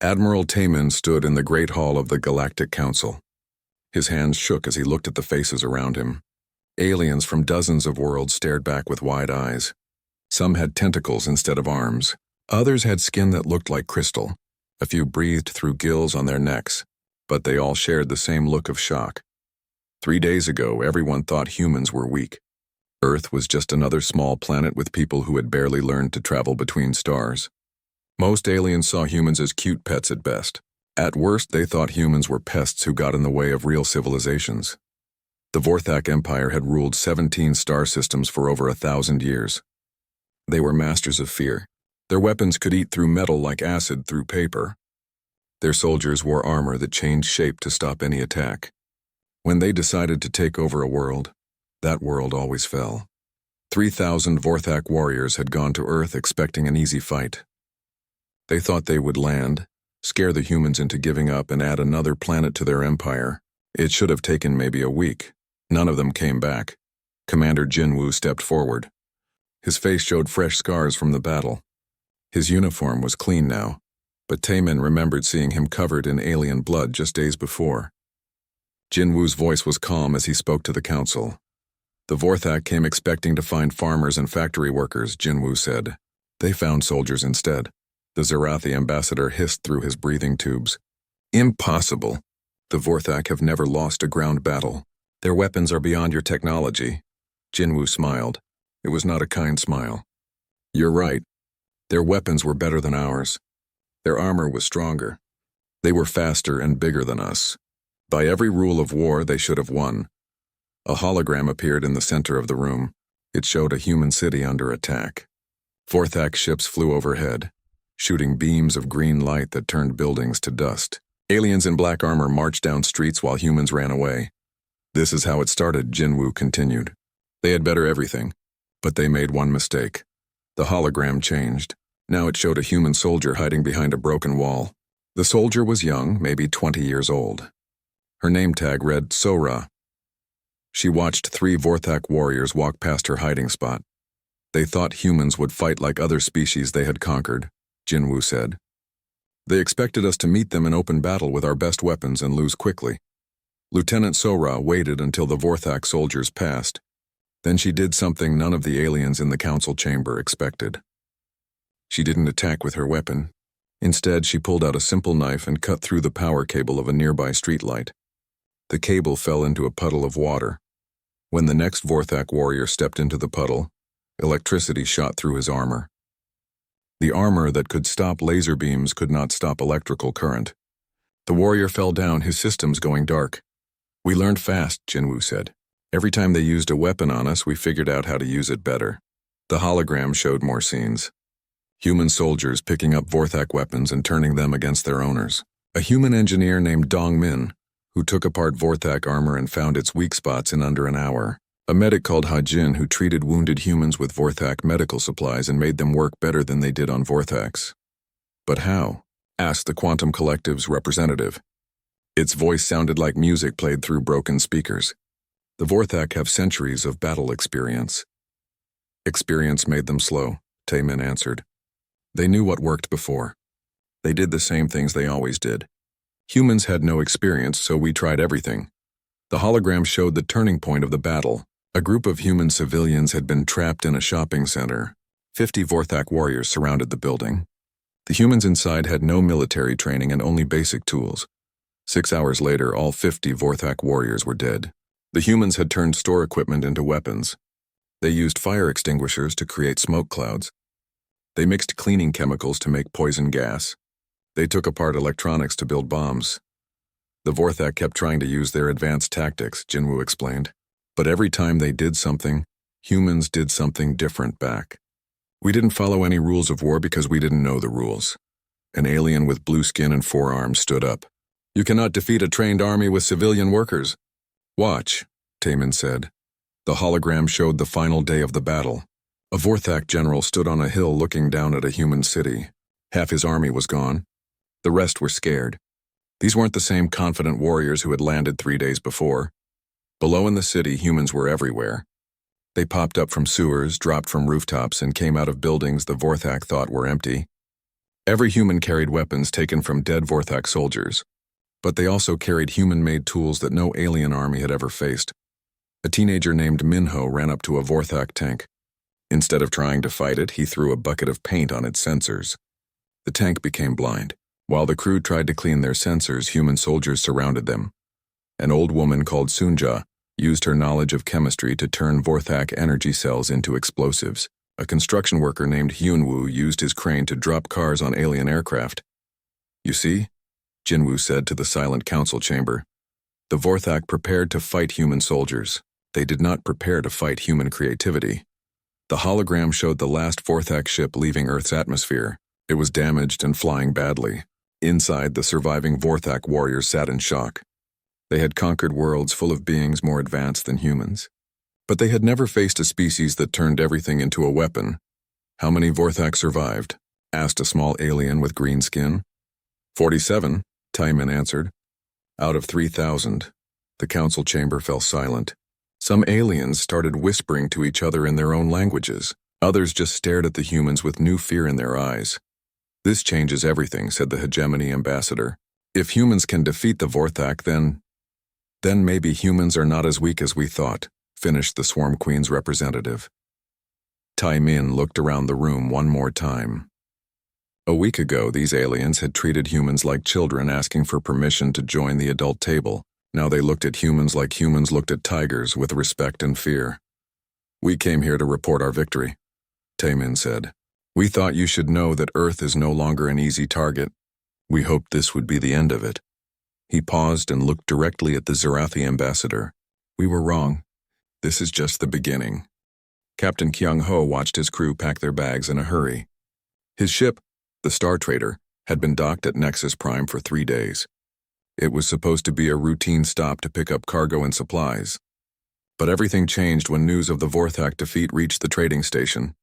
Admiral Taman stood in the Great Hall of the Galactic Council. His hands shook as he looked at the faces around him. Aliens from dozens of worlds stared back with wide eyes. Some had tentacles instead of arms. Others had skin that looked like crystal. A few breathed through gills on their necks, but they all shared the same look of shock. 3 days ago, everyone thought humans were weak. Earth was just another small planet with people who had barely learned to travel between stars. Most aliens saw humans as cute pets at best. At worst, they thought humans were pests who got in the way of real civilizations. The Vorthak Empire had ruled 17 star systems for over 1,000 years. They were masters of fear. Their weapons could eat through metal like acid through paper. Their soldiers wore armor that changed shape to stop any attack. When they decided to take over a world, that world always fell. 3,000 Vorthak warriors had gone to Earth expecting an easy fight. They thought they would land, scare the humans into giving up and add another planet to their empire. It should have taken maybe a week. None of them came back. Commander Jinwoo stepped forward. His face showed fresh scars from the battle. His uniform was clean now, but Taman remembered seeing him covered in alien blood just days before. Jinwoo's voice was calm as he spoke to the council. The Vorthak came expecting to find farmers and factory workers, Jinwoo said. They found soldiers instead. The Zerathi ambassador hissed through his breathing tubes. Impossible. The Vorthak have never lost a ground battle. Their weapons are beyond your technology. Jinwoo smiled. It was not a kind smile. You're right. Their weapons were better than ours. Their armor was stronger. They were faster and bigger than us. By every rule of war, they should have won. A hologram appeared in the center of the room. It showed a human city under attack. Vorthak ships flew overhead, shooting beams of green light that turned buildings to dust. Aliens in black armor marched down streets while humans ran away. This is how it started, Jinwoo continued. They had better everything, but they made one mistake. The hologram changed. Now it showed a human soldier hiding behind a broken wall. The soldier was young, maybe 20 years old. Her name tag read Sora. She watched 3 Vorthak warriors walk past her hiding spot. They thought humans would fight like other species they had conquered, Jinwoo said. They expected us to meet them in open battle with our best weapons and lose quickly. Lieutenant Sora waited until the Vorthak soldiers passed. Then she did something none of the aliens in the council chamber expected. She didn't attack with her weapon. Instead, she pulled out a simple knife and cut through the power cable of a nearby streetlight. The cable fell into a puddle of water. When the next Vorthak warrior stepped into the puddle, electricity shot through his armor. The armor that could stop laser beams could not stop electrical current. The warrior fell down, his systems going dark. We learned fast, Jinwoo said. Every time they used a weapon on us, we figured out how to use it better. The hologram showed more scenes. Human soldiers picking up Vorthak weapons and turning them against their owners. A human engineer named Dong Min, who took apart Vorthak armor and found its weak spots in under an hour. A medic called Ha-Jin who treated wounded humans with Vorthak medical supplies and made them work better than they did on Vorthaks. But how? Asked the Quantum Collective's representative. Its voice sounded like music played through broken speakers. The Vorthak have centuries of battle experience. Experience made them slow, Taman answered. They knew what worked before. They did the same things they always did. Humans had no experience, so we tried everything. The hologram showed the turning point of the battle. A group of human civilians had been trapped in a shopping center. 50 Vorthak warriors surrounded the building. The humans inside had no military training and only basic tools. 6 hours later, all 50 Vorthak warriors were dead. The humans had turned store equipment into weapons. They used fire extinguishers to create smoke clouds. They mixed cleaning chemicals to make poison gas. They took apart electronics to build bombs. The Vorthak kept trying to use their advanced tactics, Jinwoo explained. But every time they did something, humans did something different back. We didn't follow any rules of war because we didn't know the rules. An alien with blue skin and 4 arms stood up. You cannot defeat a trained army with civilian workers. Watch, Taman said. The hologram showed the final day of the battle. A Vorthak general stood on a hill looking down at a human city. Half his army was gone. The rest were scared. These weren't the same confident warriors who had landed 3 days before. Below in the city, humans were everywhere. They popped up from sewers, dropped from rooftops, and came out of buildings the Vorthak thought were empty. Every human carried weapons taken from dead Vorthak soldiers, but they also carried human-made tools that no alien army had ever faced. A teenager named Minho ran up to a Vorthak tank. Instead of trying to fight it, he threw a bucket of paint on its sensors. The tank became blind. While the crew tried to clean their sensors, human soldiers surrounded them. An old woman called Sunja used her knowledge of chemistry to turn Vorthak energy cells into explosives. A construction worker named Hyunwoo used his crane to drop cars on alien aircraft. "You see?" Jinwoo said to the silent council chamber. "The Vorthak prepared to fight human soldiers. They did not prepare to fight human creativity." The hologram showed the last Vorthak ship leaving Earth's atmosphere. It was damaged and flying badly. Inside, the surviving Vorthak warriors sat in shock. They had conquered worlds full of beings more advanced than humans. But they had never faced a species that turned everything into a weapon. "How many Vorthak survived?" asked a small alien with green skin. 47, Taiman answered. "Out of 3,000. The council chamber fell silent. Some aliens started whispering to each other in their own languages. Others just stared at the humans with new fear in their eyes. "This changes everything," said the hegemony ambassador. "If humans can defeat the Vorthak, then maybe humans are not as weak as we thought," finished the Swarm Queen's representative. Tai Min looked around the room one more time. A week ago, these aliens had treated humans like children asking for permission to join the adult table. Now they looked at humans like humans looked at tigers, with respect and fear. "We came here to report our victory," Taemin said. "We thought you should know that Earth is no longer an easy target. We hoped this would be the end of it." He paused and looked directly at the Zerathi ambassador. "We were wrong. This is just the beginning." Captain Kyung-ho watched his crew pack their bags in a hurry. His ship, the Star Trader, had been docked at Nexus Prime for 3 days. It was supposed to be a routine stop to pick up cargo and supplies. But everything changed when news of the Vorthak defeat reached the trading station.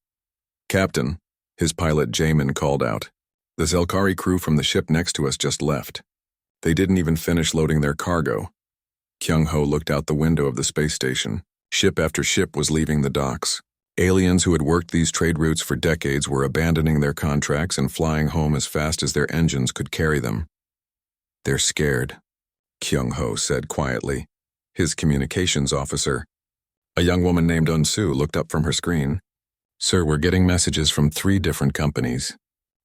"Captain," his pilot Jamin called out, "the Zelkari crew from the ship next to us just left. They didn't even finish loading their cargo." Kyung-ho looked out the window of the space station. Ship after ship was leaving the docks. Aliens who had worked these trade routes for decades were abandoning their contracts and flying home as fast as their engines could carry them. "They're scared," Kyung-ho said quietly. His communications officer, a young woman named Unsu, looked up from her screen. "Sir, we're getting messages from 3 different companies.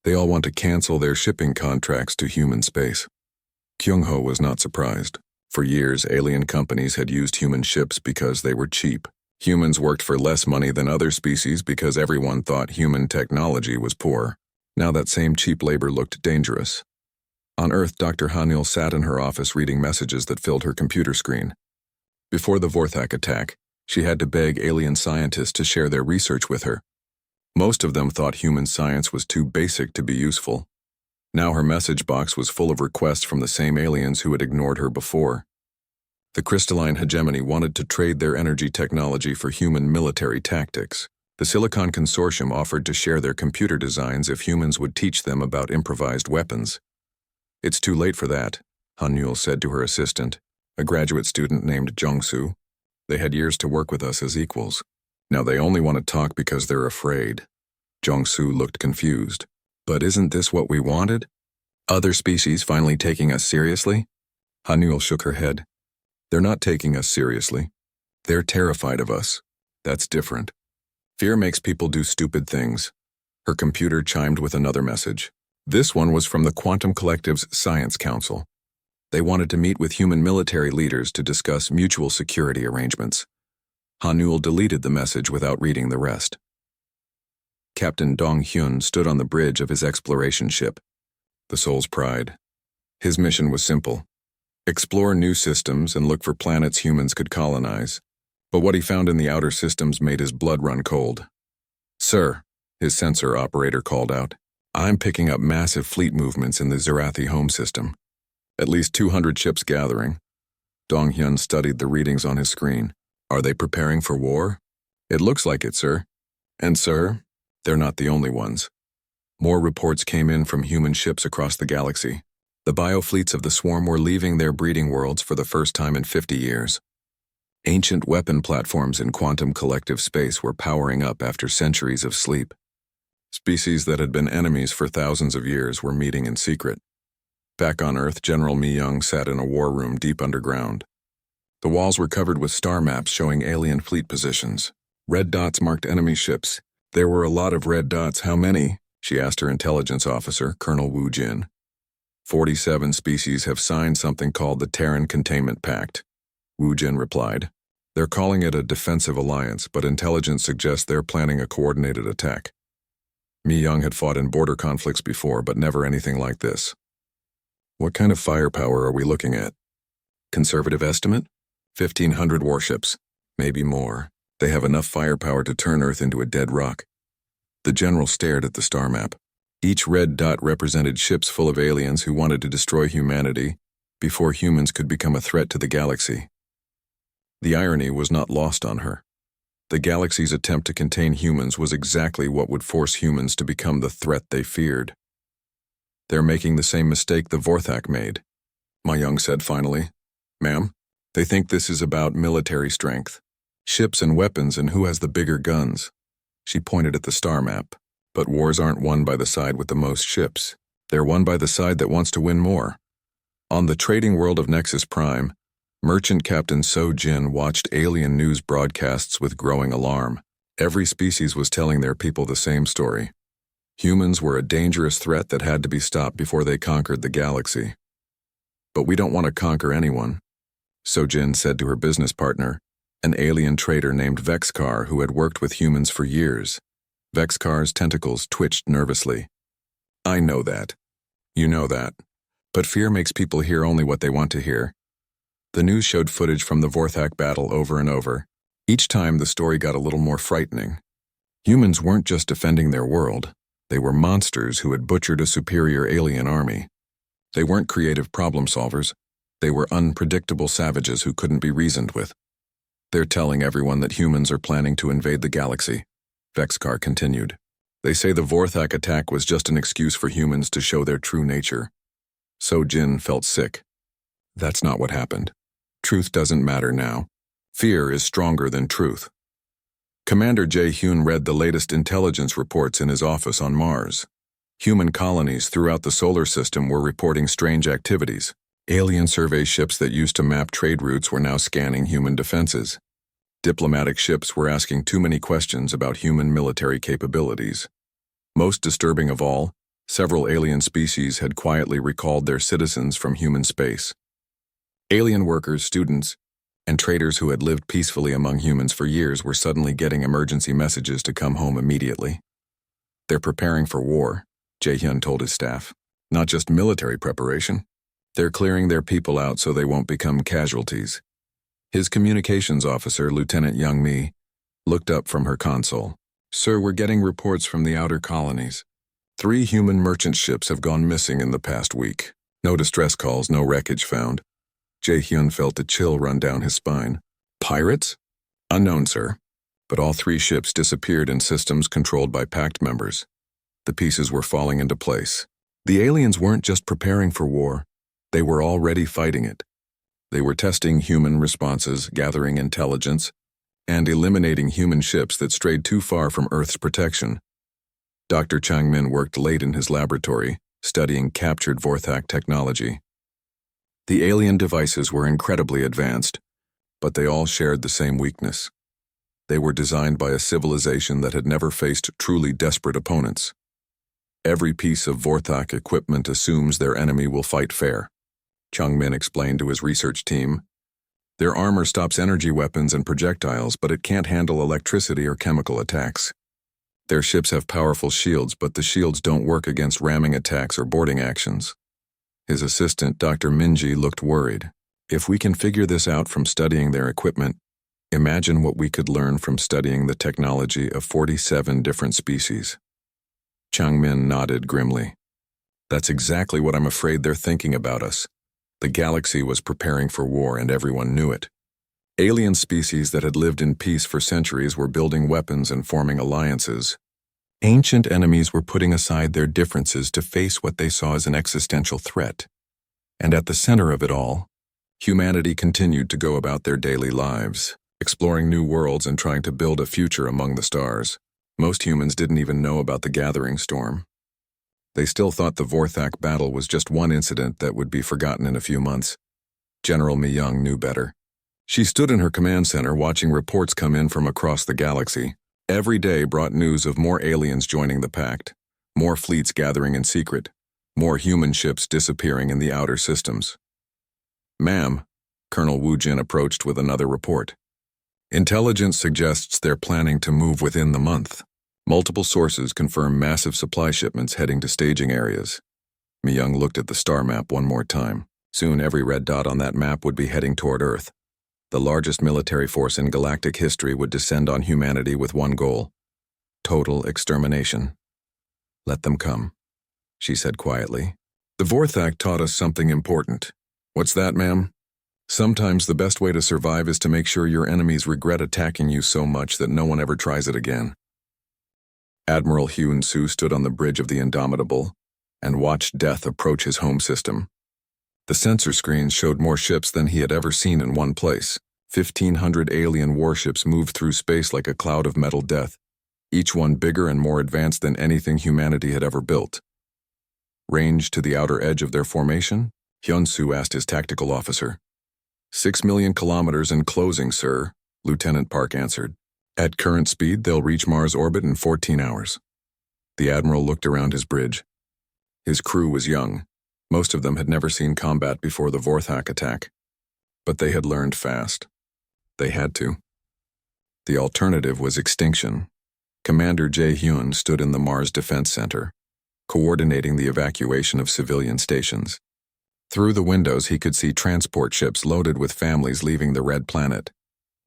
They all want to cancel their shipping contracts to human space." Kyung-ho was not surprised. For years, alien companies had used human ships because they were cheap. Humans worked for less money than other species because everyone thought human technology was poor. Now that same cheap labor looked dangerous. On Earth, Dr. Hanil sat in her office reading messages that filled her computer screen. Before the Vorthak attack, she had to beg alien scientists to share their research with her. Most of them thought human science was too basic to be useful. Now her message box was full of requests from the same aliens who had ignored her before. The crystalline hegemony wanted to trade their energy technology for human military tactics. The Silicon Consortium offered to share their computer designs if humans would teach them about improvised weapons. "It's too late for that," Hanul said to her assistant, a graduate student named Jongsu. "They had years to work with us as equals. Now they only want to talk because they're afraid." Jongsu looked confused. "But isn't this what we wanted? Other species finally taking us seriously?" Hanul shook her head. "They're not taking us seriously. They're terrified of us. That's different. Fear makes people do stupid things." Her computer chimed with another message. This one was from the Quantum Collective's Science Council. They wanted to meet with human military leaders to discuss mutual security arrangements. Hanul deleted the message without reading the rest. Captain Dong Hyun stood on the bridge of his exploration ship, the Soul's Pride. His mission was simple: explore new systems and look for planets humans could colonize. But what he found in the outer systems made his blood run cold. "Sir," his sensor operator called out, "I'm picking up massive fleet movements in the Zerathi home system. At least 200 ships gathering." Dong Hyun studied the readings on his screen. "Are they preparing for war?" "It looks like it, sir." "And sir, they're not the only ones." More reports came in from human ships across the galaxy. The biofleets of the swarm were leaving their breeding worlds for the first time in 50 years. Ancient weapon platforms in quantum collective space were powering up after centuries of sleep. Species that had been enemies for thousands of years were meeting in secret. Back on Earth, General Mi Young sat in a war room deep underground. The walls were covered with star maps showing alien fleet positions. Red dots marked enemy ships. There were a lot of red dots. How many? She asked her intelligence officer, Colonel Wu Jin. 47 species have signed something called the Terran Containment Pact, Wu Jin replied. They're calling it a defensive alliance, but intelligence suggests they're planning a coordinated attack. Mi Young had fought in border conflicts before, but never anything like this. What kind of firepower are we looking at? Conservative estimate? 1,500 warships. Maybe more. They have enough firepower to turn Earth into a dead rock. The general stared at the star map. Each red dot represented ships full of aliens who wanted to destroy humanity before humans could become a threat to the galaxy. The irony was not lost on her. The galaxy's attempt to contain humans was exactly what would force humans to become the threat they feared. They're making the same mistake the Vorthak made, Mi Young said finally. Ma'am, they think this is about military strength, ships and weapons and who has the bigger guns. She pointed at the star map. But wars aren't won by the side with the most ships. They're won by the side that wants to win more. On the trading world of Nexus Prime, Merchant Captain So Jin watched alien news broadcasts with growing alarm. Every species was telling their people the same story. Humans were a dangerous threat that had to be stopped before they conquered the galaxy. But we don't want to conquer anyone, So Jin said to her business partner, an alien trader named Vexcar who had worked with humans for years. Vexcar's tentacles twitched nervously. I know that. You know that. But fear makes people hear only what they want to hear. The news showed footage from the Vorthak battle over and over. Each time the story got a little more frightening. Humans weren't just defending their world. They were monsters who had butchered a superior alien army. They weren't creative problem solvers. They were unpredictable savages who couldn't be reasoned with. They're telling everyone that humans are planning to invade the galaxy. Vexcar continued. They say the Vorthak attack was just an excuse for humans to show their true nature. So Jin felt sick. That's not what happened. Truth doesn't matter now. Fear is stronger than truth. Commander Jae-hyun read the latest intelligence reports in his office on Mars. Human colonies throughout the solar system were reporting strange activities. Alien survey ships that used to map trade routes were now scanning human defenses. Diplomatic ships were asking too many questions about human military capabilities. Most disturbing of all, several alien species had quietly recalled their citizens from human space. Alien workers, students, and traders who had lived peacefully among humans for years were suddenly getting emergency messages to come home immediately. They're preparing for war, Jae-hyun told his staff. Not just military preparation. They're clearing their people out so they won't become casualties. His communications officer, Lieutenant Young Mi, looked up from her console. Sir, we're getting reports from the outer colonies. 3 human merchant ships have gone missing in the past week. No distress calls, no wreckage found. Jae-hyun felt a chill run down his spine. Pirates? Unknown, sir. But all 3 ships disappeared in systems controlled by Pact members. The pieces were falling into place. The aliens weren't just preparing for war. They were already fighting it. They were testing human responses, gathering intelligence, and eliminating human ships that strayed too far from Earth's protection. Dr. Changmin worked late in his laboratory, studying captured Vorthak technology. The alien devices were incredibly advanced, but they all shared the same weakness. They were designed by a civilization that had never faced truly desperate opponents. Every piece of Vorthak equipment assumes their enemy will fight fair. Changmin explained to his research team. Their armor stops energy weapons and projectiles, but it can't handle electricity or chemical attacks. Their ships have powerful shields, but the shields don't work against ramming attacks or boarding actions. His assistant, Dr. Minji, looked worried. If we can figure this out from studying their equipment, imagine what we could learn from studying the technology of 47 different species. Changmin nodded grimly. That's exactly what I'm afraid they're thinking about us. The galaxy was preparing for war and everyone knew it. Alien species that had lived in peace for centuries were building weapons and forming alliances. Ancient enemies were putting aside their differences to face what they saw as an existential threat. And at the center of it all, humanity continued to go about their daily lives, exploring new worlds and trying to build a future among the stars. Most humans didn't even know about the gathering storm. They still thought the Vorthak battle was just one incident that would be forgotten in a few months. General Mi-young knew better. She stood in her command center watching reports come in from across the galaxy. Every day brought news of more aliens joining the pact, more fleets gathering in secret, more human ships disappearing in the outer systems. "Ma'am," Colonel Wu Jin approached with another report. "Intelligence suggests they're planning to move within the month. Multiple sources confirm massive supply shipments heading to staging areas." Mi-young looked at the star map one more time. Soon every red dot on that map would be heading toward Earth. The largest military force in galactic history would descend on humanity with one goal: total extermination. "Let them come," she said quietly. "The Vorthak taught us something important." "What's that, ma'am?" "Sometimes the best way to survive is to make sure your enemies regret attacking you so much that no one ever tries it again." Admiral Hyun-soo stood on the bridge of the Indomitable and watched death approach his home system. The sensor screens showed more ships than he had ever seen in one place. 1,500 alien warships moved through space like a cloud of metal death, each one bigger and more advanced than anything humanity had ever built. "Range to the outer edge of their formation?" Hyun-soo asked his tactical officer. 6 million kilometers and closing, sir," Lieutenant Park answered. "At current speed, they'll reach Mars orbit in 14 hours. The admiral looked around his bridge. His crew was young. Most of them had never seen combat before the Vorthak attack. But they had learned fast. They had to. The alternative was extinction. Commander Jae-hyun stood in the Mars Defense Center, coordinating the evacuation of civilian stations. Through the windows he could see transport ships loaded with families leaving the Red Planet.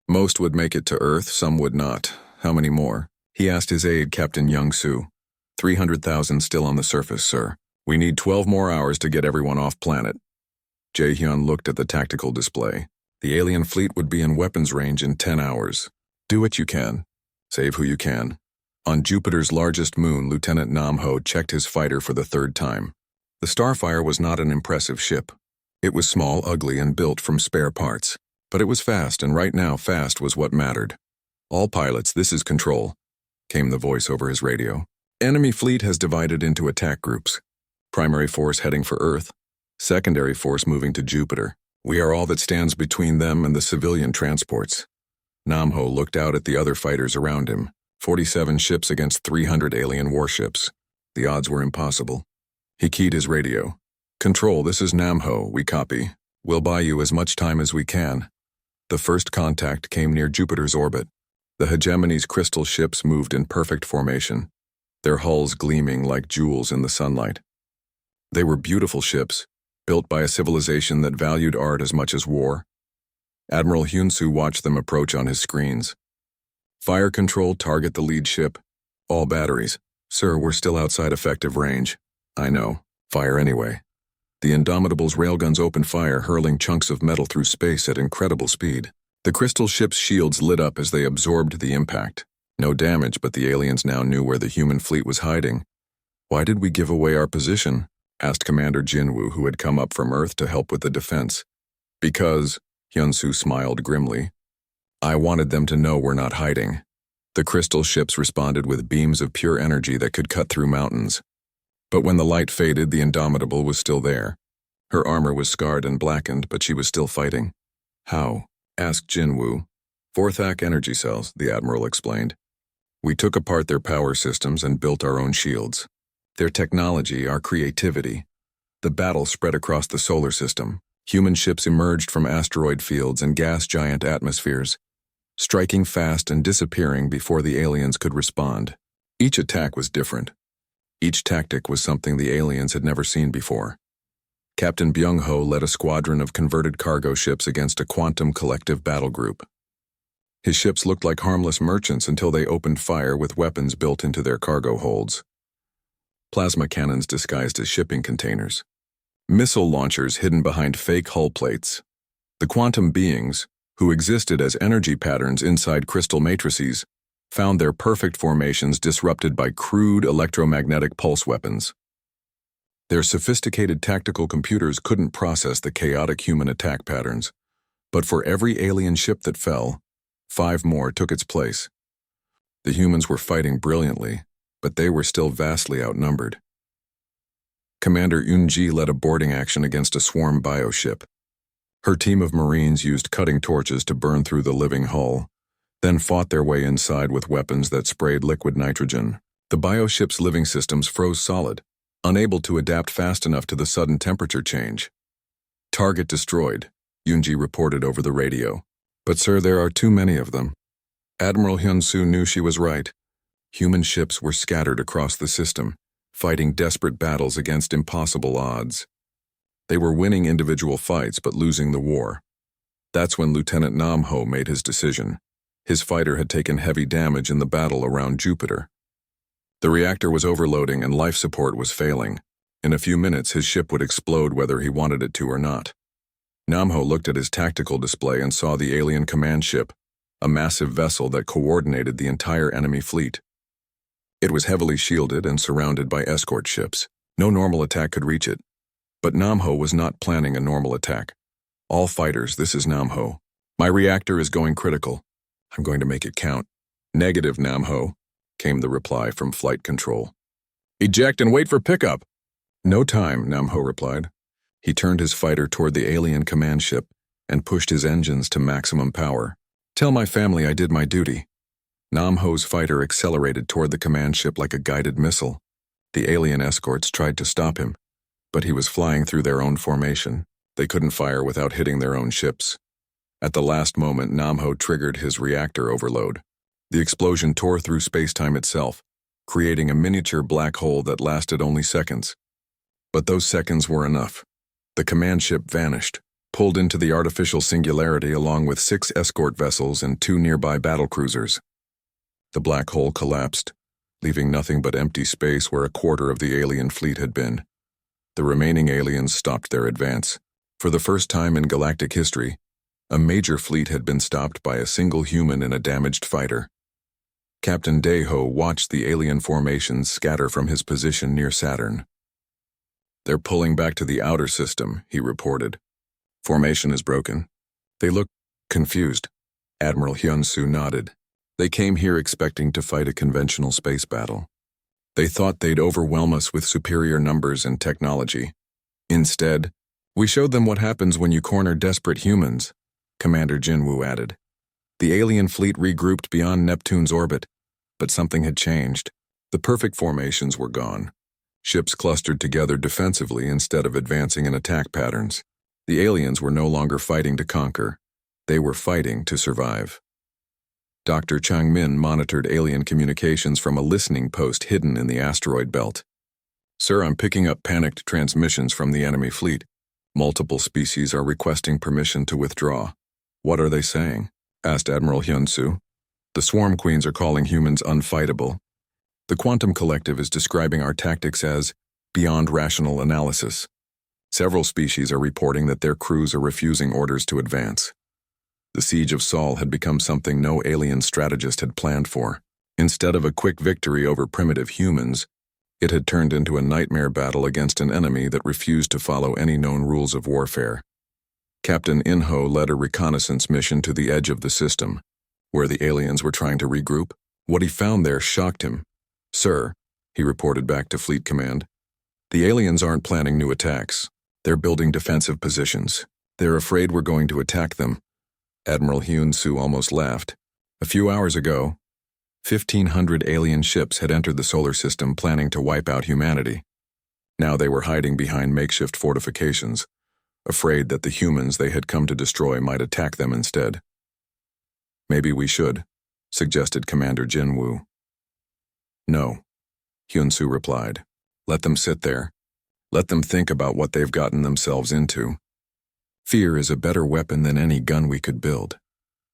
Most would make it to Earth, some would not. How many more? He asked his aide, Captain Young-soo. 300,000 still on the surface, sir. We need 12 more hours to get everyone off planet. Jae-hyun looked at the tactical display. The alien fleet would be in weapons range in 10 hours. Do what you can. Save who you can. On Jupiter's largest moon, Lieutenant Nam-ho checked his fighter for the third time. The Starfire was not an impressive ship. It was small, ugly, and built from spare parts. But it was fast, and right now fast was what mattered. "All pilots, this is Control," came the voice over his radio. "Enemy fleet has divided into attack groups. Primary force heading for Earth. Secondary force moving to Jupiter. We are all that stands between them and the civilian transports." Nam-ho looked out at the other fighters around him. 47 ships against 300 alien warships. The odds were impossible. He keyed his radio. "Control, this is Nam-ho, we copy. We'll buy you as much time as we can." The first contact came near Jupiter's orbit. The hegemony's crystal ships moved in perfect formation, their hulls gleaming like jewels in the sunlight. They were beautiful ships, built by a civilization that valued art as much as war. Admiral Hyun-soo watched them approach on his screens. "Fire control, target the lead ship. All batteries. Sir, we're still outside effective range." "I know. Fire anyway." The Indomitable's railguns opened fire, hurling chunks of metal through space at incredible speed. The crystal ship's shields lit up as they absorbed the impact. No damage, but the aliens now knew where the human fleet was hiding. "Why did we give away our position?" asked Commander Jinwoo, who had come up from Earth to help with the defense. "Because," Hyun-soo smiled grimly, "I wanted them to know we're not hiding." The crystal ships responded with beams of pure energy that could cut through mountains. But when the light faded, the Indomitable was still there. Her armor was scarred and blackened, but she was still fighting. "How?" asked Jinwoo. "Vorthak energy cells," the Admiral explained. "We took apart their power systems and built our own shields. Their technology, our creativity. The battle spread across the solar system. Human ships emerged from asteroid fields and gas giant atmospheres, striking fast and disappearing before the aliens could respond. Each attack was different. Each tactic was something the aliens had never seen before. Captain Byung-ho led a squadron of converted cargo ships against a quantum collective battle group. His ships looked like harmless merchants until they opened fire with weapons built into their cargo holds. Plasma cannons disguised as shipping containers. Missile launchers hidden behind fake hull plates. The quantum beings, who existed as energy patterns inside crystal matrices, found their perfect formations disrupted by crude electromagnetic pulse weapons. Their sophisticated tactical computers couldn't process the chaotic human attack patterns, but for every alien ship that fell, 5 more took its place. The humans were fighting brilliantly, but they were still vastly outnumbered. Commander Yunji led a boarding action against a swarm bioship. Her team of Marines used cutting torches to burn through the living hull, then fought their way inside with weapons that sprayed liquid nitrogen. The bioship's living systems froze solid, unable to adapt fast enough to the sudden temperature change. "Target destroyed," Yunji reported over the radio. "But sir, there are too many of them." Admiral Hyun-soo knew she was right. Human ships were scattered across the system, fighting desperate battles against impossible odds. They were winning individual fights but losing the war. That's when Lieutenant Nam-ho made his decision. His fighter had taken heavy damage in the battle around Jupiter. The reactor was overloading and life support was failing. In a few minutes, his ship would explode whether he wanted it to or not. Nam-ho looked at his tactical display and saw the alien command ship, a massive vessel that coordinated the entire enemy fleet. It was heavily shielded and surrounded by escort ships. No normal attack could reach it. But Nam-ho was not planning a normal attack. "All fighters, this is Nam-ho. My reactor is going critical. I'm going to make it count." "Negative, Nam-ho," came the reply from flight control. "Eject and wait for pickup." "No time," Nam-ho replied. He turned his fighter toward the alien command ship and pushed his engines to maximum power. "Tell my family I did my duty." Nam-ho's fighter accelerated toward the command ship like a guided missile. The alien escorts tried to stop him, but he was flying through their own formation. They couldn't fire without hitting their own ships. At the last moment, Nam-ho triggered his reactor overload. The explosion tore through space-time itself, creating a miniature black hole that lasted only seconds. But those seconds were enough. The command ship vanished, pulled into the artificial singularity along with 6 escort vessels and 2 nearby battlecruisers. The black hole collapsed, leaving nothing but empty space where a quarter of the alien fleet had been. The remaining aliens stopped their advance. For the first time in galactic history, a major fleet had been stopped by a single human in a damaged fighter. Captain Daeho watched the alien formations scatter from his position near Saturn. "They're pulling back to the outer system," he reported. "Formation is broken." They looked confused. Admiral Hyun-soo nodded. "They came here expecting to fight a conventional space battle. They thought they'd overwhelm us with superior numbers and technology. Instead, we showed them what happens when you corner desperate humans," Commander Jin-woo added. The alien fleet regrouped beyond Neptune's orbit, but something had changed. The perfect formations were gone. Ships clustered together defensively instead of advancing in attack patterns. The aliens were no longer fighting to conquer. They were fighting to survive. Dr. Chang-min monitored alien communications from a listening post hidden in the asteroid belt. "Sir, I'm picking up panicked transmissions from the enemy fleet. Multiple species are requesting permission to withdraw." "What are they saying?" asked Admiral Hyun-soo. "The Swarm Queens are calling humans unfightable. The Quantum Collective is describing our tactics as beyond rational analysis. Several species are reporting that their crews are refusing orders to advance." The siege of Sol had become something no alien strategist had planned for. Instead of a quick victory over primitive humans, it had turned into a nightmare battle against an enemy that refused to follow any known rules of warfare. Captain In-ho led a reconnaissance mission to the edge of the system, where the aliens were trying to regroup. What he found there shocked him. "Sir," he reported back to Fleet Command, "the aliens aren't planning new attacks. They're building defensive positions. They're afraid we're going to attack them." Admiral Hyun-soo almost laughed. A few hours ago, 1,500 alien ships had entered the solar system planning to wipe out humanity. Now they were hiding behind makeshift fortifications, afraid that the humans they had come to destroy might attack them instead. "Maybe we should," suggested Commander Jin-woo. "No," Hyun-soo replied. "Let them sit there. Let them think about what they've gotten themselves into. Fear is a better weapon than any gun we could build."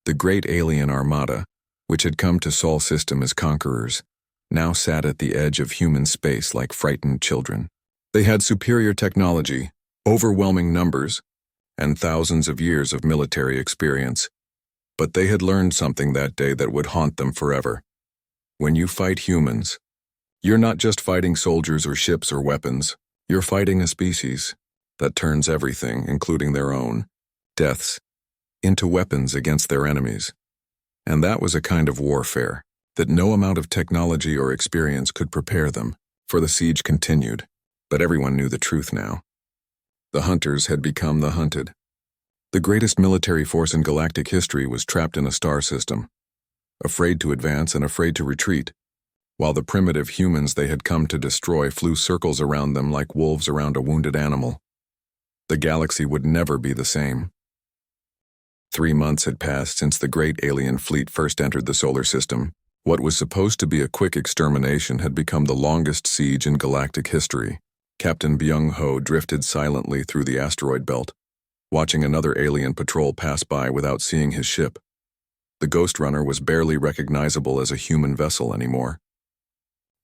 The great alien armada, which had come to Sol system as conquerors, now sat at the edge of human space like frightened children. They had superior technology, overwhelming numbers, and thousands of years of military experience. But they had learned something that day that would haunt them forever. When you fight humans, you're not just fighting soldiers or ships or weapons. You're fighting a species that turns everything, including their own deaths, into weapons against their enemies. And that was a kind of warfare that no amount of technology or experience could prepare them, for the siege continued. But everyone knew the truth now. The hunters had become the hunted. The greatest military force in galactic history was trapped in a star system, afraid to advance and afraid to retreat, while the primitive humans they had come to destroy flew circles around them like wolves around a wounded animal. The galaxy would never be the same. 3 months had passed since the great alien fleet first entered the solar system. What was supposed to be a quick extermination had become the longest siege in galactic history. Captain Byung-ho drifted silently through the asteroid belt, watching another alien patrol pass by without seeing his ship. The Ghost Runner was barely recognizable as a human vessel anymore.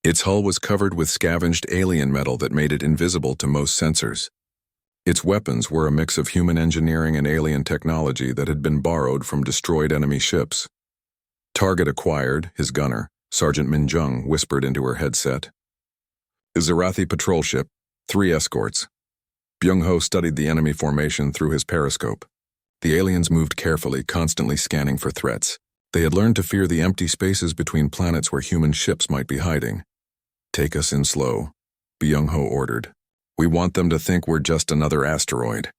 Its hull was covered with scavenged alien metal that made it invisible to most sensors. Its weapons were a mix of human engineering and alien technology that had been borrowed from destroyed enemy ships. Target acquired, his gunner, Sergeant Min Jung, whispered into her headset. Zarathi patrol ship, 3 escorts. Byung-ho studied the enemy formation through his periscope. The aliens moved carefully, constantly scanning for threats. They had learned to fear the empty spaces between planets where human ships might be hiding. Take us in slow, Byung-ho ordered. We want them to think we're just another asteroid.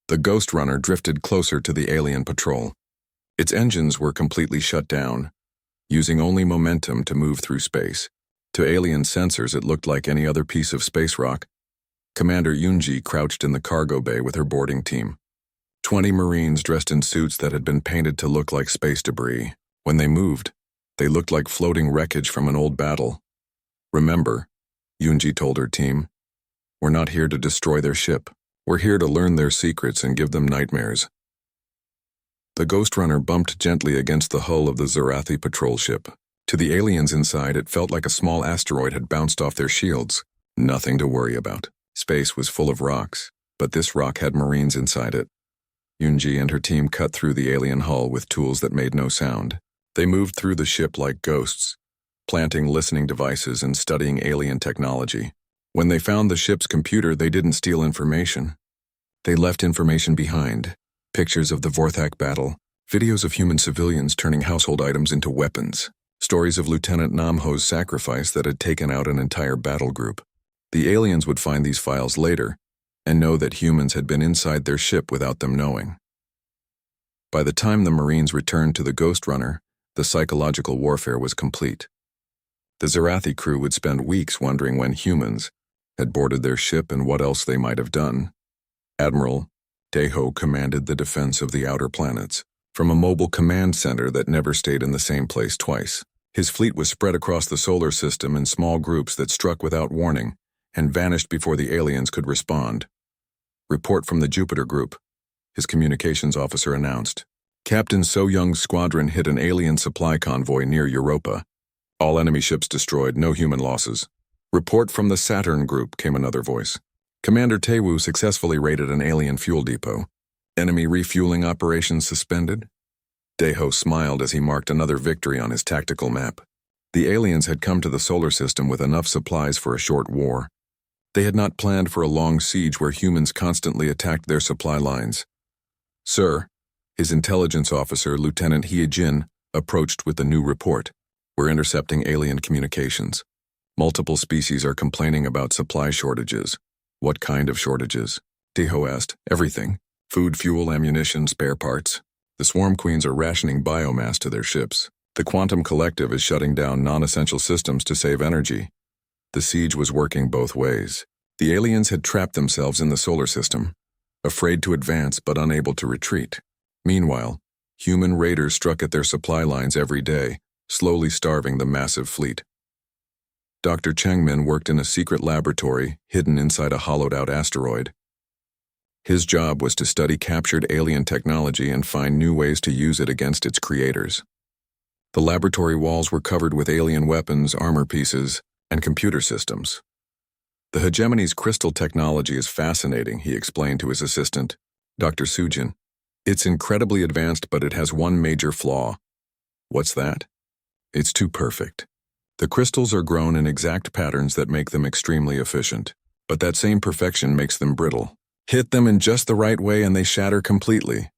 The Ghost Runner drifted closer to the alien patrol. Its engines were completely shut down, using only momentum to move through space. To alien sensors, it looked like any other piece of space rock. Commander Yoonji crouched in the cargo bay with her boarding team. 20 Marines dressed in suits that had been painted to look like space debris. When they moved, they looked like floating wreckage from an old battle. Remember, Yoonji told her team, we're not here to destroy their ship. We're here to learn their secrets and give them nightmares. The Ghost Runner bumped gently against the hull of the Zarathi patrol ship. To the aliens inside, it felt like a small asteroid had bounced off their shields. Nothing to worry about. Space was full of rocks, but this rock had Marines inside it. Yoonji and her team cut through the alien hull with tools that made no sound. They moved through the ship like ghosts, planting listening devices and studying alien technology. When they found the ship's computer, they didn't steal information. They left information behind. Pictures of the Vorthak battle, videos of human civilians turning household items into weapons, stories of Lieutenant Namho's sacrifice that had taken out an entire battle group. The aliens would find these files later and know that humans had been inside their ship without them knowing. By the time the Marines returned to the Ghost Runner, the psychological warfare was complete. The Zarathi crew would spend weeks wondering when humans had boarded their ship and what else they might have done. Admiral Daeho commanded the defense of the outer planets from a mobile command center that never stayed in the same place twice. His fleet was spread across the solar system in small groups that struck without warning and vanished before the aliens could respond. Report from the Jupiter group, his communications officer announced. Captain So Young's squadron hit an alien supply convoy near Europa. All enemy ships destroyed, no human losses. Report from the Saturn group, came another voice. Commander Taewoo successfully raided an alien fuel depot. Enemy refueling operations suspended? Daeho smiled as he marked another victory on his tactical map. The aliens had come to the solar system with enough supplies for a short war. They had not planned for a long siege where humans constantly attacked their supply lines. Sir, his intelligence officer, Lieutenant Hye-jin, approached with the new report. We're intercepting alien communications. Multiple species are complaining about supply shortages. What kind of shortages? Daeho asked. Everything. Food, fuel, ammunition, spare parts. The Swarm Queens are rationing biomass to their ships. The Quantum Collective is shutting down non-essential systems to save energy. The siege was working both ways. The aliens had trapped themselves in the solar system, afraid to advance but unable to retreat. Meanwhile, human raiders struck at their supply lines every day, slowly starving the massive fleet. Dr. Chengmin worked in a secret laboratory hidden inside a hollowed-out asteroid. His job was to study captured alien technology and find new ways to use it against its creators. The laboratory walls were covered with alien weapons, armor pieces, and computer systems. The hegemony's crystal technology is fascinating, he explained to his assistant, Dr. Sujin. It's incredibly advanced, but it has one major flaw. What's that? It's too perfect. The crystals are grown in exact patterns that make them extremely efficient, but that same perfection makes them brittle. Hit them in just the right way and they shatter completely.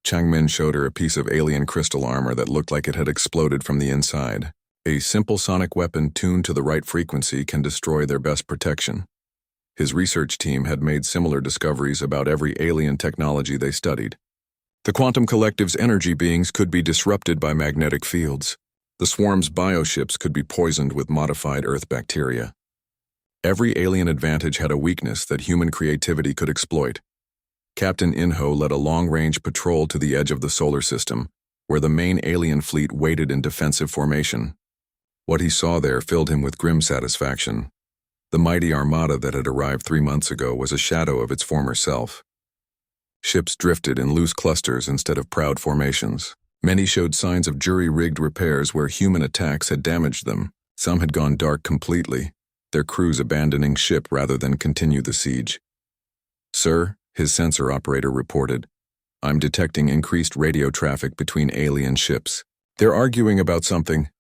Changmin showed her a piece of alien crystal armor that looked like it had exploded from the inside. A simple sonic weapon tuned to the right frequency can destroy their best protection. His research team had made similar discoveries about every alien technology they studied. The Quantum Collective's energy beings could be disrupted by magnetic fields. The swarm's bioships could be poisoned with modified Earth bacteria. Every alien advantage had a weakness that human creativity could exploit. Captain Inho led a long-range patrol to the edge of the solar system, where the main alien fleet waited in defensive formation. What he saw there filled him with grim satisfaction. The mighty armada that had arrived 3 months ago was a shadow of its former self. Ships drifted in loose clusters instead of proud formations. Many showed signs of jury-rigged repairs where human attacks had damaged them. Some had gone dark completely, their crews abandoning ship rather than continue the siege. "Sir," his sensor operator reported, "I'm detecting increased radio traffic between alien ships. They're arguing about something."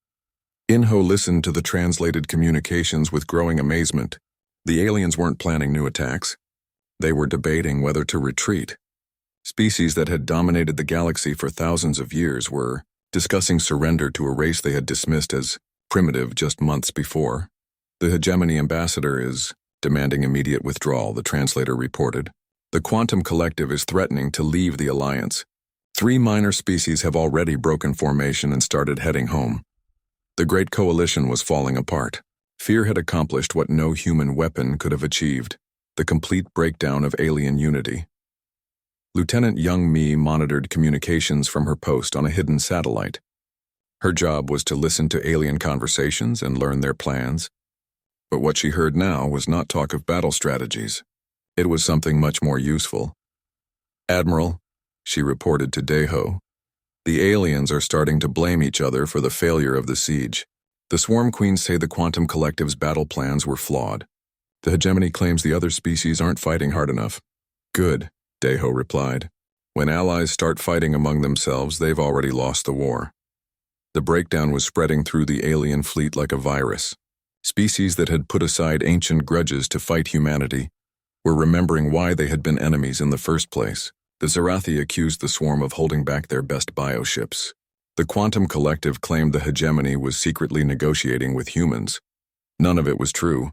Inho listened to the translated communications with growing amazement. The aliens weren't planning new attacks. They were debating whether to retreat. Species that had dominated the galaxy for thousands of years were discussing surrender to a race they had dismissed as primitive just months before. "The hegemony ambassador is demanding immediate withdrawal," the translator reported. "The Quantum Collective is threatening to leave the Alliance. 3 minor species have already broken formation and started heading home." The Great Coalition was falling apart. Fear had accomplished what no human weapon could have achieved: the complete breakdown of alien unity. Lieutenant Young Mi monitored communications from her post on a hidden satellite. Her job was to listen to alien conversations and learn their plans. But what she heard now was not talk of battle strategies. It was something much more useful. "Admiral," she reported to Deho, "the aliens are starting to blame each other for the failure of the siege. The Swarm Queens say the Quantum Collective's battle plans were flawed. The hegemony claims the other species aren't fighting hard enough." "Good," Deho replied. "When allies start fighting among themselves, they've already lost the war." The breakdown was spreading through the alien fleet like a virus. Species that had put aside ancient grudges to fight humanity were remembering why they had been enemies in the first place. The Zerathi accused the swarm of holding back their best bioships. The Quantum Collective claimed the hegemony was secretly negotiating with humans. None of it was true,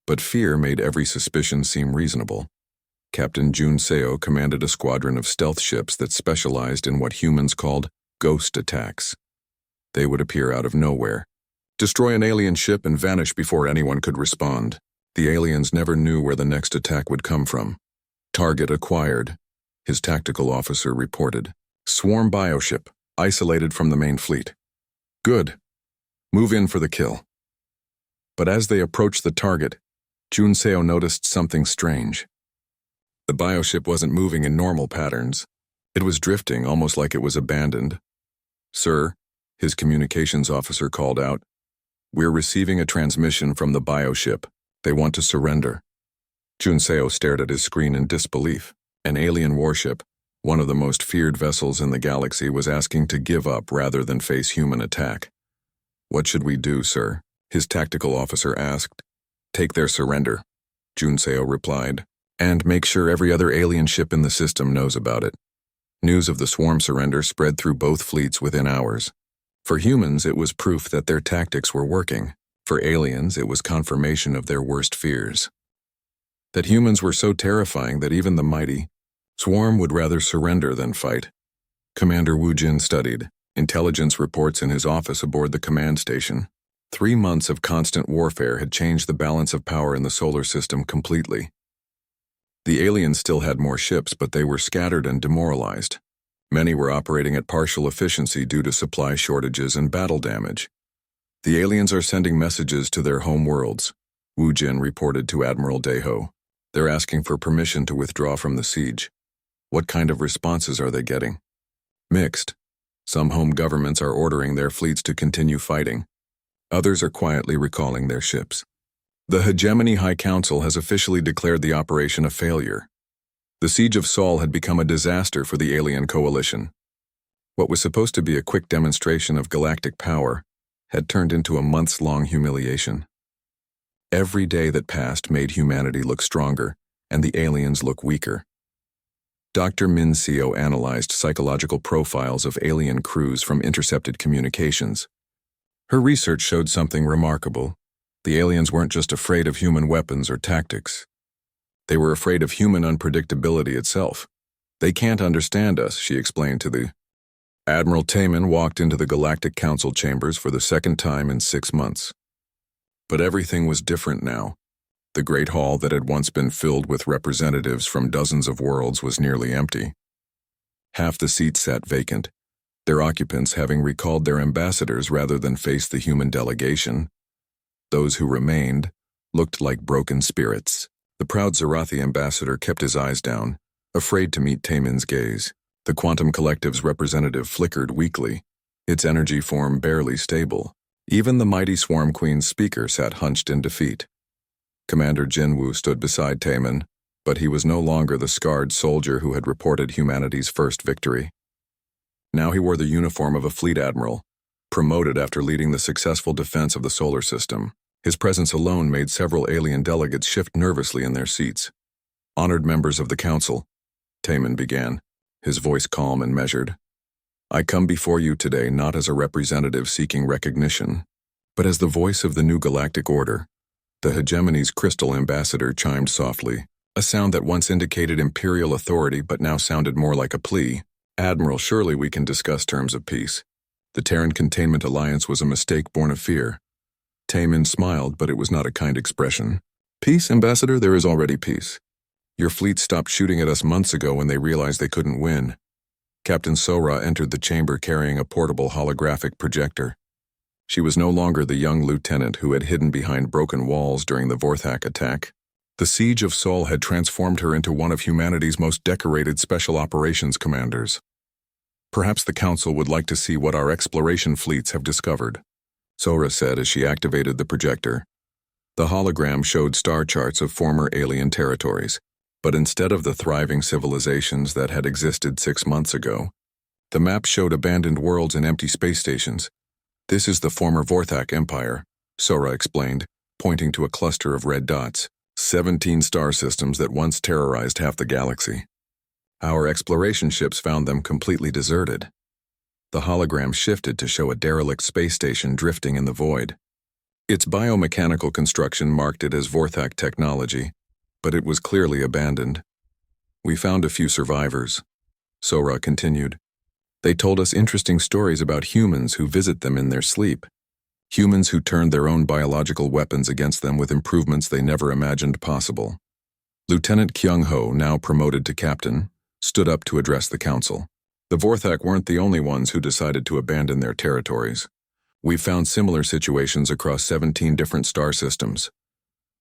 but fear made every suspicion seem reasonable. Captain Jun Seo commanded a squadron of stealth ships that specialized in what humans called ghost attacks. They would appear out of nowhere, destroy an alien ship and vanish before anyone could respond. The aliens never knew where the next attack would come from. "Target acquired," his tactical officer reported. "Swarm bioship, isolated from the main fleet." "Good. Move in for the kill." But as they approached the target, Jun Seo noticed something strange. The bioship wasn't moving in normal patterns. It was drifting, almost like it was abandoned. "Sir," his communications officer called out, "we're receiving a transmission from the bioship. They want to surrender." Jun Seo stared at his screen in disbelief. An alien warship, one of the most feared vessels in the galaxy, was asking to give up rather than face human attack. "What should we do, sir?" his tactical officer asked. "Take their surrender," Jun Seo replied, "and make sure every other alien ship in the system knows about it." News of the swarm surrender spread through both fleets within hours. For humans, it was proof that their tactics were working. For aliens, it was confirmation of their worst fears. That humans were so terrifying that even the mighty Swarm would rather surrender than fight. Commander Wu Jin studied intelligence reports in his office aboard the command station. 3 months of constant warfare had changed the balance of power in the solar system completely. The aliens still had more ships, but they were scattered and demoralized. Many were operating at partial efficiency due to supply shortages and battle damage. "The aliens are sending messages to their home worlds," Wu Jin reported to Admiral Deho. "They're asking for permission to withdraw from the siege." "What kind of responses are they getting?" "Mixed. Some home governments are ordering their fleets to continue fighting. Others are quietly recalling their ships. The Hegemony High Council has officially declared the operation a failure. The siege of Sol had become a disaster for the alien coalition. What was supposed to be a quick demonstration of galactic power had turned into a months-long humiliation. Every day that passed made humanity look stronger and the aliens look weaker. Dr. Min-Seo analyzed psychological profiles of alien crews from intercepted communications. Her research showed something remarkable. The aliens weren't just afraid of human weapons or tactics. They were afraid of human unpredictability itself. They can't understand us, she explained to the Admiral Taman walked into the Galactic Council chambers for the second time in 6 months. But everything was different now. The great hall that had once been filled with representatives from dozens of worlds was nearly empty. Half the seats sat vacant, their occupants having recalled their ambassadors rather than face the human delegation. Those who remained looked like broken spirits. The proud Zarathi ambassador kept his eyes down, afraid to meet Taman's gaze. The Quantum Collective's representative flickered weakly, its energy form barely stable. Even the mighty Swarm Queen's speaker sat hunched in defeat. Commander Jinwoo stood beside Taman, but he was no longer the scarred soldier who had reported humanity's first victory. Now he wore the uniform of a fleet admiral, promoted after leading the successful defense of the solar system. His presence alone made several alien delegates shift nervously in their seats. Honored members of the council, Taman began, his voice calm and measured. I come before you today not as a representative seeking recognition, but as the voice of the new galactic order. The hegemony's crystal ambassador chimed softly, a sound that once indicated imperial authority but now sounded more like a plea. Admiral, surely we can discuss terms of peace. The Terran Containment Alliance was a mistake born of fear. Taman smiled, but it was not a kind expression. Peace, Ambassador? There is already peace. Your fleet stopped shooting at us months ago when they realized they couldn't win. Captain Sora entered the chamber carrying a portable holographic projector. She was no longer the young lieutenant who had hidden behind broken walls during the Vorthak attack. The siege of Sol had transformed her into one of humanity's most decorated special operations commanders. Perhaps the Council would like to see what our exploration fleets have discovered, Sora said as she activated the projector. The hologram showed star charts of former alien territories, but instead of the thriving civilizations that had existed 6 months ago, the map showed abandoned worlds and empty space stations. This is the former Vorthak Empire, Sora explained, pointing to a cluster of red dots. 17 star systems that once terrorized half the galaxy. Our exploration ships found them completely deserted. The hologram shifted to show a derelict space station drifting in the void. Its biomechanical construction marked it as Vorthak technology, but it was clearly abandoned. We found a few survivors, Sora continued. They told us interesting stories about humans who visit them in their sleep. Humans who turned their own biological weapons against them with improvements they never imagined possible. Lieutenant Kyung-ho, now promoted to captain, stood up to address the council. The Vorthak weren't the only ones who decided to abandon their territories. We found similar situations across 17 different star systems.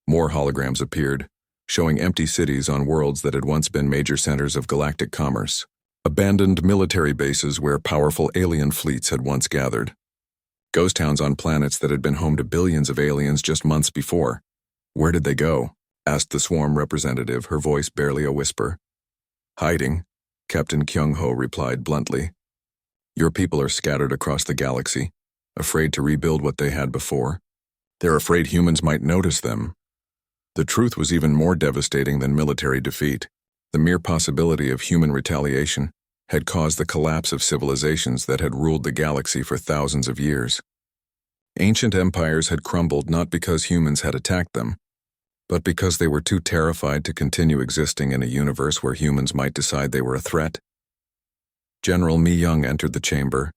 More holograms appeared, showing empty cities on worlds that had once been major centers of galactic commerce. Abandoned military bases where powerful alien fleets had once gathered. Ghost towns on planets that had been home to billions of aliens just months before. Where did they go? Asked the swarm representative, her voice barely a whisper. Hiding, Captain Kyung-ho replied bluntly. Your people are scattered across the galaxy, afraid to rebuild what they had before. They're afraid humans might notice them. The truth was even more devastating than military defeat. The mere possibility of human retaliation had caused the collapse of civilizations that had ruled the galaxy for thousands of years. Ancient empires had crumbled not because humans had attacked them, but because they were too terrified to continue existing in a universe where humans might decide they were a threat. General Mi Young entered the chamber,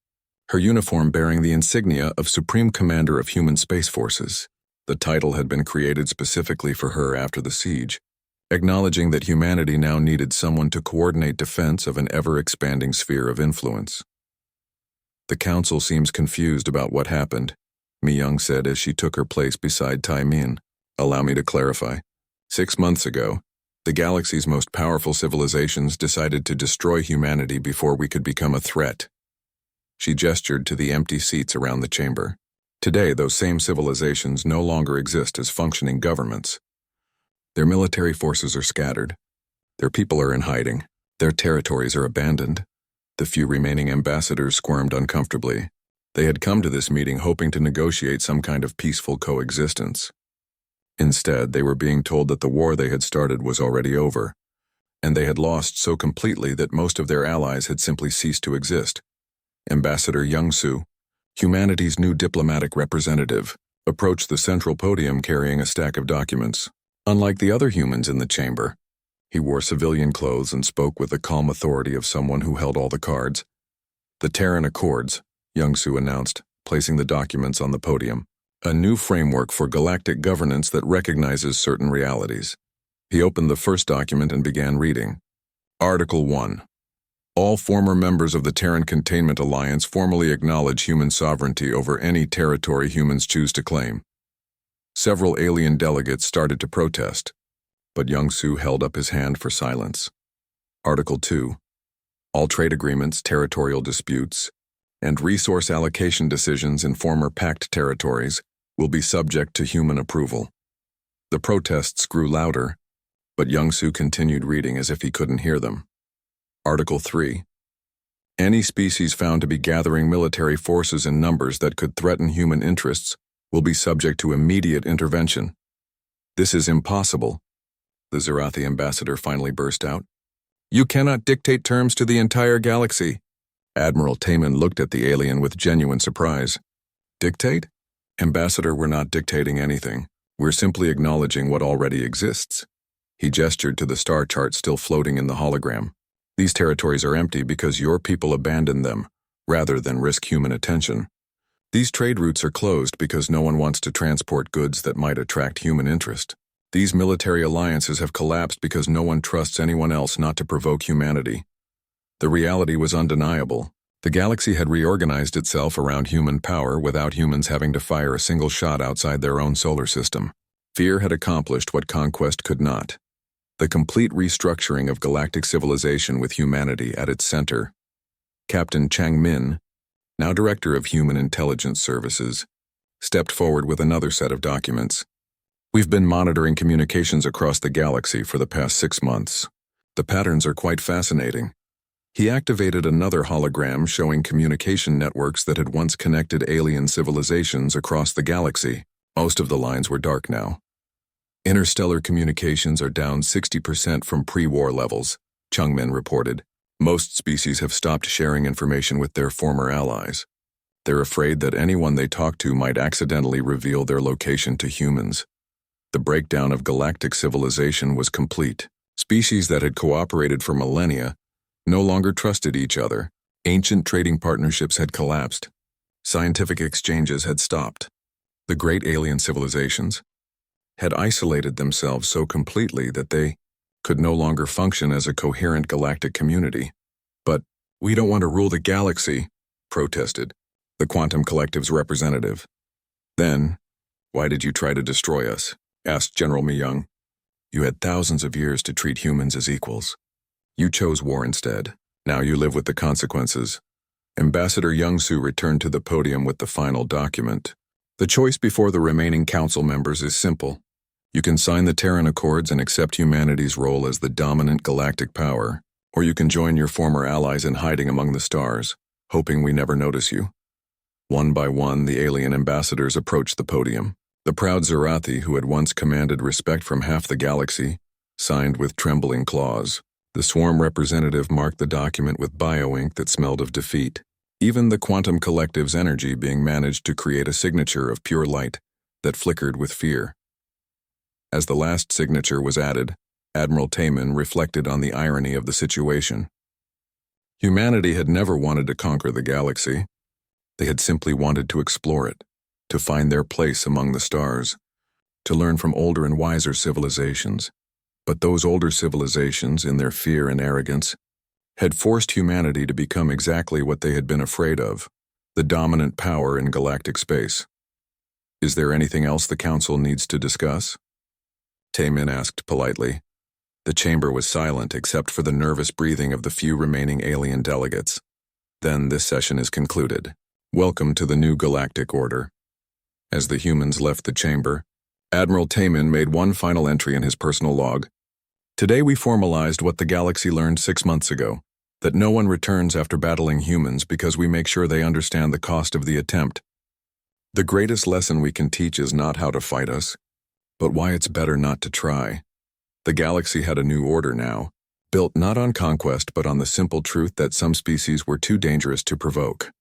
her uniform bearing the insignia of Supreme Commander of Human Space Forces. The title had been created specifically for her after the siege, acknowledging that humanity now needed someone to coordinate defense of an ever-expanding sphere of influence. The council seems confused about what happened, Mi Young said as she took her place beside Tai Min. Allow me to clarify. 6 months ago, the galaxy's most powerful civilizations decided to destroy humanity before we could become a threat. She gestured to the empty seats around the chamber. Today, those same civilizations no longer exist as functioning governments. Their military forces are scattered. Their people are in hiding. Their territories are abandoned. The few remaining ambassadors squirmed uncomfortably. They had come to this meeting hoping to negotiate some kind of peaceful coexistence. Instead, they were being told that the war they had started was already over, and they had lost so completely that most of their allies had simply ceased to exist. Ambassador Young-Soo, humanity's new diplomatic representative, approached the central podium carrying a stack of documents. Unlike the other humans in the chamber, he wore civilian clothes and spoke with the calm authority of someone who held all the cards. The Terran Accords, Young-Soo announced, placing the documents on the podium. A new framework for galactic governance that recognizes certain realities. He opened the first document and began reading. Article 1. All former members of the Terran Containment Alliance formally acknowledge human sovereignty over any territory humans choose to claim. Several alien delegates started to protest, but Young-Soo held up his hand for silence. Article 2. All trade agreements, territorial disputes, and resource allocation decisions in former pact territories will be subject to human approval. The protests grew louder, but Young-Soo continued reading as if he couldn't hear them. Article 3. Any species found to be gathering military forces in numbers that could threaten human interests will be subject to immediate intervention. This is impossible, the Zerathi ambassador finally burst out. You cannot dictate terms to the entire galaxy. Admiral Taman looked at the alien with genuine surprise. Dictate? Ambassador, we're not dictating anything. We're simply acknowledging what already exists. He gestured to the star chart still floating in the hologram. These territories are empty because your people abandoned them, rather than risk human attention. These trade routes are closed because no one wants to transport goods that might attract human interest. These military alliances have collapsed because no one trusts anyone else not to provoke humanity. The reality was undeniable. The galaxy had reorganized itself around human power without humans having to fire a single shot outside their own solar system. Fear had accomplished what conquest could not. The complete restructuring of galactic civilization with humanity at its center. Captain Chang Min, now Director of Human Intelligence Services, stepped forward with another set of documents. We've been monitoring communications across the galaxy for the past 6 months. The patterns are quite fascinating. He activated another hologram showing communication networks that had once connected alien civilizations across the galaxy. Most of the lines were dark now. Interstellar communications are down 60% from pre-war levels, Chungmin reported. Most species have stopped sharing information with their former allies. They're afraid that anyone they talk to might accidentally reveal their location to humans. The breakdown of galactic civilization was complete. Species that had cooperated for millennia no longer trusted each other. Ancient trading partnerships had collapsed. Scientific exchanges had stopped. The great alien civilizations had isolated themselves so completely that they could no longer function as a coherent galactic community. But we don't want to rule the galaxy, protested the Quantum Collective's representative. Then, why did you try to destroy us? Asked General Mi-young. You had thousands of years to treat humans as equals. You chose war instead. Now you live with the consequences. Ambassador Young-Soo returned to the podium with the final document. The choice before the remaining council members is simple. You can sign the Terran Accords and accept humanity's role as the dominant galactic power, or you can join your former allies in hiding among the stars, hoping we never notice you. One by one, the alien ambassadors approached the podium. The proud Zerathi, who had once commanded respect from half the galaxy, signed with trembling claws. The swarm representative marked the document with bioink that smelled of defeat. Even the Quantum Collective's energy being managed to create a signature of pure light that flickered with fear. As the last signature was added, Admiral Taman reflected on the irony of the situation. Humanity had never wanted to conquer the galaxy. They had simply wanted to explore it, to find their place among the stars, to learn from older and wiser civilizations. But those older civilizations, in their fear and arrogance, had forced humanity to become exactly what they had been afraid of, the dominant power in galactic space. Is there anything else the Council needs to discuss? Taman asked politely. The chamber was silent except for the nervous breathing of the few remaining alien delegates. Then this session is concluded. Welcome to the new galactic order. As the humans left the chamber, Admiral Taman made one final entry in his personal log. Today we formalized what the galaxy learned 6 months ago, that no one returns after battling humans because we make sure they understand the cost of the attempt. The greatest lesson we can teach is not how to fight us, but why it's better not to try. The galaxy had a new order now, built not on conquest but on the simple truth that some species were too dangerous to provoke.